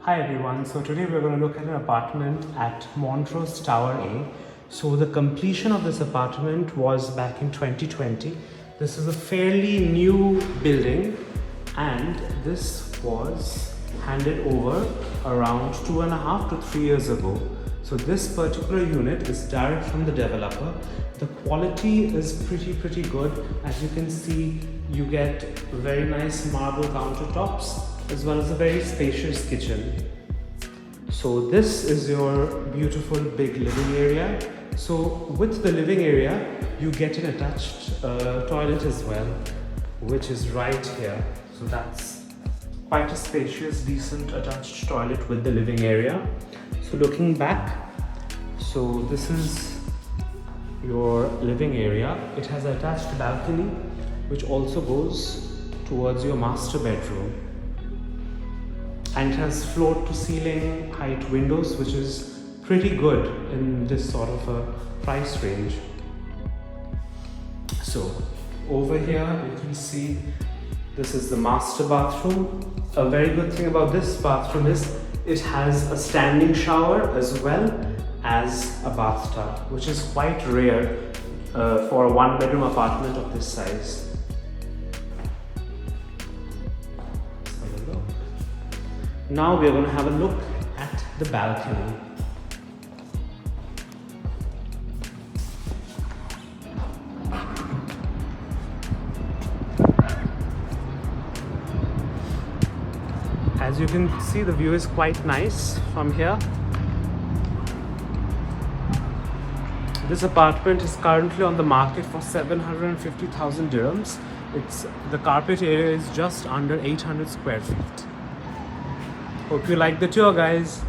Hi everyone, so today we're going to look at an apartment at Montrose Tower A. So the completion of this apartment was back in 2020. This is a fairly new building and this was handed over around 2.5 to 3 years ago. So this particular unit is direct from the developer. The quality is pretty good. As you can see, you get very nice marble countertops as well as a very spacious kitchen. So this is your beautiful big living area. So with the living area, you get an attached toilet as well, which is right here. So that's quite a spacious, decent attached toilet with the living area. So looking back, so this is your living area. It has an attached balcony, which also goes towards your master bedroom. And it has floor to ceiling height windows, which is pretty good in this sort of a price range. So over here you can see this is the master bathroom. A very good thing about this bathroom is it has a standing shower as well as a bathtub, which is quite rare for a one-bedroom apartment of this size. Now we are going to have a look at the balcony. As you can see, the view is quite nice from here. This apartment is currently on the market for 750,000 dirhams. The carpet area is just under 800 square feet. Hope you like the tour, guys.